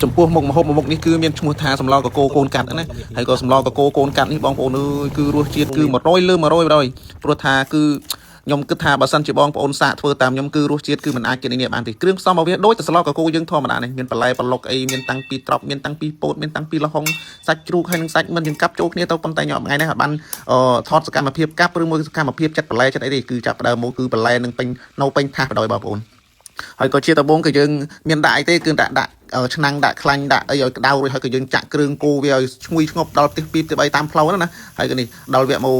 ចំពោះមុខម្ហូបមុខនេះគឺមានឈ្មោះថាសម្លកកូរកូនកាត់ណាហើយក៏សម្លកកូរកូនកាត់នេះបងប្អូនអើយគឺរសជាតិគឺ100លើ100ព្រោះថាគឺខ្ញុំគិតថាបើសិនជាបងប្អូនសាកធ្វើតាមខ្ញុំគឺរសជាតិគឺមិនអាចគិតនេះបានទេគ្រឿងផ្សំរបស់វាដូចតែស្លកកូរយើងធម្មតានេះមានបន្លែប្លុកអីមានតាំងពីត្រប់មានតាំងពីពោតមានតាំងពីលហុងសាច់ជ្រូកហើយនិងសាច់មិនយើងកាប់ចូលគ្នាទៅប៉ុន្តែខ្ញុំថ្ងៃនេះបានថតសកម្មភាពកាប់ឬមួយសកម្មភាពចិត្តបន្លែចិត្តអីទេគឺចាប់ដើមមកគឺបន្លែនឹងពេញនៅពេញថាសបដ ாய் បងប្អូនហើយក៏ជាដំបូងគឺយើងមានដាក់អីទេគឺដាក់ឆ្នាំងដាក់ខ្លាញ់ដាក់អីឲ្យក្តៅរួចហើយក៏យើងចាក់គ្រឿងគោវាឲ្យឈ្ងុយឈ្ងប់ដល់ទី2ទី3តាមផ្លូវណាហើយក៏នេះដល់វាមក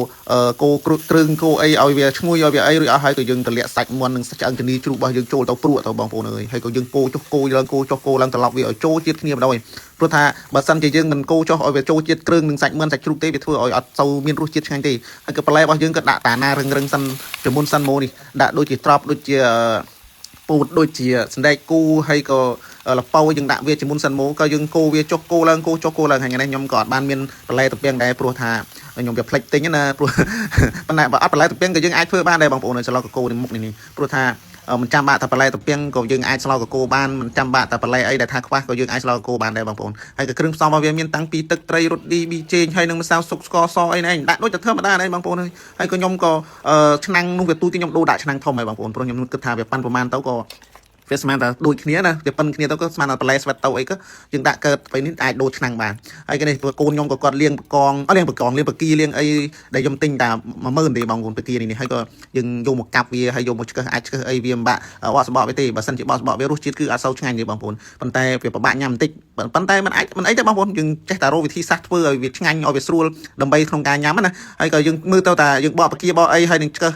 គោគ្រឿងគោអីឲ្យវាឈ្ងុយឲ្យវាអីរួចអស់ហើយក៏យើងទម្លាក់សាច់មាន់និងឆ្អឹងជំនីជ្រូករបស់យើងចូលទៅព្រួកទៅបងប្អូនអើយហើយក៏យើងកូរចុះកូរឡើងកូរចុះកូរឡើងត្រឡប់វាឲ្យចូលជាតិគ្នាម្ដងព្រោះថាបើសិនជាយើងមិនកូរចុះឲ្យវាចូលជាតិគ្រឿងនិងសាច់មាន់សាច់ជ្រូកទេវាធ្វើឲ្យអត់សូវមានរសជាតិឆ្ងាញ់ទេហើយក៏បន្លែរបស់យើងក៏ដាក់តាណារឹងសិនចំមុនសិនមកនេះដាក់ដូចជាត្រប់ដូចជាពូតដូចជាសណ្ដែកគូហើយក៏លប៉ោយើងដាក់វាជាមុនសិនមកក៏យើងកូរវាចុះកូរឡើងកូរចុះកូរឡើងថ្ងៃនេះខ្ញុំក៏អត់បានមានបន្លែទំពាំងដែរព្រោះថាខ្ញុំវាផ្លេចទិញណាព្រោះប៉ុន្តែបើអត់បន្លែទំពាំងក៏យើងអាចធ្វើបានដែរបងប្អូនស្លកកូរនេះមុខនេះព្រោះថាមិនចាំបាក់តែបន្លែទំពាំងក៏យើងអាចស្លកកូរបានមិនចាំបាក់តែបន្លែអីដែលថាខ្វះក៏យើងអាចស្លកកូរបានដែរបងប្អូនហើយក៏គ្រឿងផ្សំរបស់វាមានតាំងពីទឹកត្រីរ៉ូឌីប៊ីចេងហើយនឹងម្សៅស៊ុបស្ករសអីហ្នឹងដាក់ដូចតែធម្មតាដែរបងប្អូនហើយក៏ខ្ញុំក៏ឆ្នាំងនោះវាទូចខ្ញុំដូរដាក់ឆ្នាំងធំហើយបងប្អូនព្រោះខ្ញុំគិតថាវាប៉ាន់ប្រហែលទៅក៏វាស្មានតែដូចគ្នាណាវាប៉ិនគ្នាទៅក៏ស្មានតែបន្លែស្វិតទៅអីក៏យើងដាក់កើតទៅនេះអាចដូរឆ្នាំងបានហើយគេនេះកូនខ្ញុំក៏គាត់លាងបកងលាងបកងលាងបគីលាងអីដែលខ្ញុំទិញតែ10000ទេបងប្អូនបគីនេះហើយក៏យើងយកមកកាប់វាហើយយកមកឆ្កឹះអាចឆ្កឹះអីវាមិនបាក់បកសបកវាទេបើសិនជាបកសបកវារសជាតិគឺអត់សូវឆ្ងាញ់ទេបងប្អូនប៉ុន្តែវាពិបាកញ៉ាំបន្តិចប៉ុន្តែមិនអីទេបងប្អូនយើងចេះតែរកវិធីសាស្ត្រធ្វើឲ្យវាឆ្ងាញ់ឲ្យវាស្រួលដើម្បីក្នុងការញ៉ាំណាហើយក៏យើងមើលទៅតាយើងបកបគីបកអីហើយនឹងឆ្កឹះ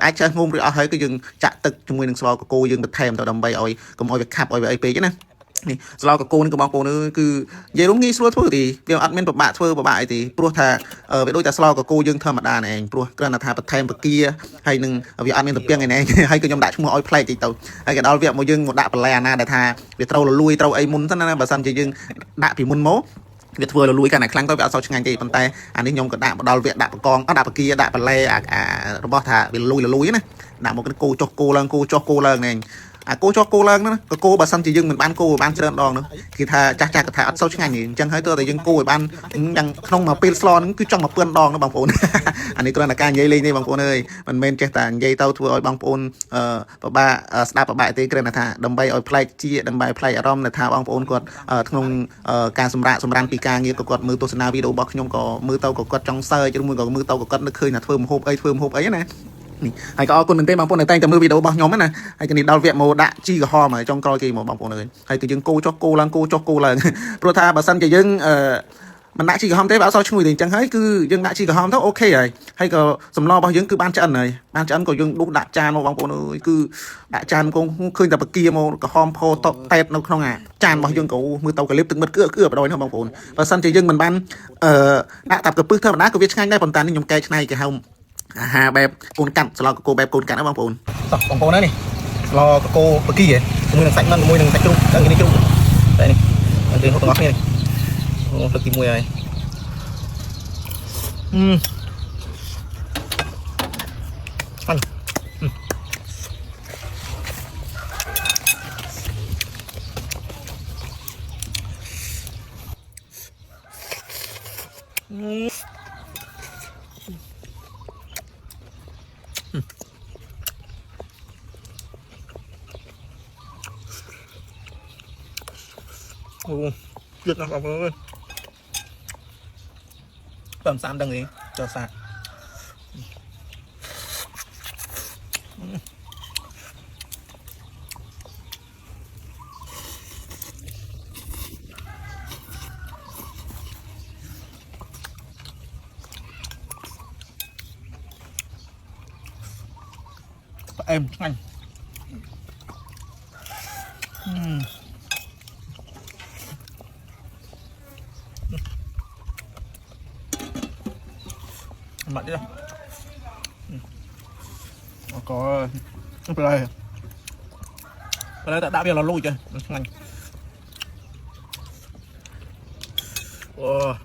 អាចឆ្កឹះងុំឬអស់ហើយគឺយើងចាក់ទឹកជាមួយនឹងស្លកកូរយើងបន្ថែមទៅដើម្បីឲ្យកុំឲ្យវាខាប់ឲ្យវាអីពេកណានេះស្លកកូរនេះក៏បងប្អូនគឺនិយាយរួមងាយស្រួលធ្វើទេវាអត់មានពិបាកធ្វើពិបាកអីទេព្រោះថាវាដូចតែស្លកកូរយើងធម្មតាណែឯងព្រោះគ្រាន់តែថាបន្ថែមបកាហើយនឹងវាអត់មានទំពាំងឯណែហើយក៏ខ្ញុំដាក់ឈ្មោះឲ្យប្លែកតិចទៅហើយក៏ដល់វាមកយើងមកដាក់បន្លែអាណាដែលថាវាត្រូវលលួយត្រូវអីមុនសិនណាបើសិនជាយើងដាក់ពីមុនមកវាធ្វើលលួយកាន់តែខ្លាំងទៅវាអត់សូវឆ្ងាញ់ទេប៉ុន្តែអានេះខ្ញុំក៏ដាក់មកដល់វាដាក់បកងដាក់បកាដាក់បន្លែរបស់ថាវាលលួយណាដាក់មកគោចុះគោឡើងគោចុះគោឡើងណែអាគោចុះគោឡើងណាក៏គោបើសិនជាយើងមិនបានគោឲ្យបានច្រើនដងនោះគេថាចាស់ក៏ថាអត់សូវឆ្ងាញ់ទេអញ្ចឹងហើយទើបតែយើងគោឲ្យបានយ៉ាងក្នុងមួយពេលស្លហ្នឹងគឺចង់1000ដងណាបងប្អូនអានេះគ្រាន់តែការនិយាយលេងទេបងប្អូនអើយមិនមែនចេះតែនិយាយទៅធ្វើឲ្យបងប្អូនពិបាកស្ដាប់ពិបាកទេគ្រាន់តែថាដើម្បីឲ្យប្លែកជាដើម្បីប្លែកអារម្មណ៍ថាបងប្អូនគាត់ក្នុងការសម្រានពីការងារក៏គាត់មើលទស្សនាវីដេអូរបស់ខ្ញុំក៏មើលទៅក៏គាត់ចង់សើចឬមួយក៏មើលទៅក៏គាត់នឹកឃើញថាធ្វើម្ហូបអីណាហើយក៏អរគុណមែនទេបងប្អូនតែងតែមើលវីដេអូរបស់ខ្ញុំណាហើយក៏នេះដល់វគ្គមកដាក់ជីក្រហមហើយចុងក្រោយគេមកបងប្អូនអើយហើយគឺយើងកូរចុះកូរឡើងកូរចុះកូរឡើងព្រោះថាបើសិនជាយើងមិនដាក់ជីក្រហមទេបើអត់សូវឈ្ងុយទេអញ្ចឹងហើយគឺយើងដាក់ជីក្រហមទៅអូខេហើយក៏សម្លរបស់យើងគឺបានឆ្អិនហើយបានឆ្អិនក៏យើងដួសដាក់ចានមកបងប្អូនអើយគឺដាក់ចានមកឃើញតែបកាមកក្រហមផោតតែតនៅក្នុងអាចានរបស់យើងក៏មើលទៅកលិបទឹកមិត្តគឺបដ ாய் ណាបងប្អូនបើសិនជាយើងមិនបានដាក់តាប់កពឹសធម្មតាក៏វាឆ្ងាញ់ដែរប៉ុន្តែនេះខ្ញុំកែច្នៃគេហៅអាហារបែបកូនកាត់ស្លកកូរបែបកូនកាត់ណាបងប្អូនតោះបងប្អូននេះស្លកកូរបកាជាមួយនឹងសាច់មាន់ជាមួយនឹងសាច់ជ្រូកដល់នេះជ្រូកតែនេះយើងហូបទាំងអស់គ្នានេះលើកទី1ហើយអូយឹកណាស់បងប្អូនបើមិនសាមដឹងទេចូលសាផ្អែមឆ្ងាញ់mặt đi đâu có đây đã biết là lùi chưa ngành wow.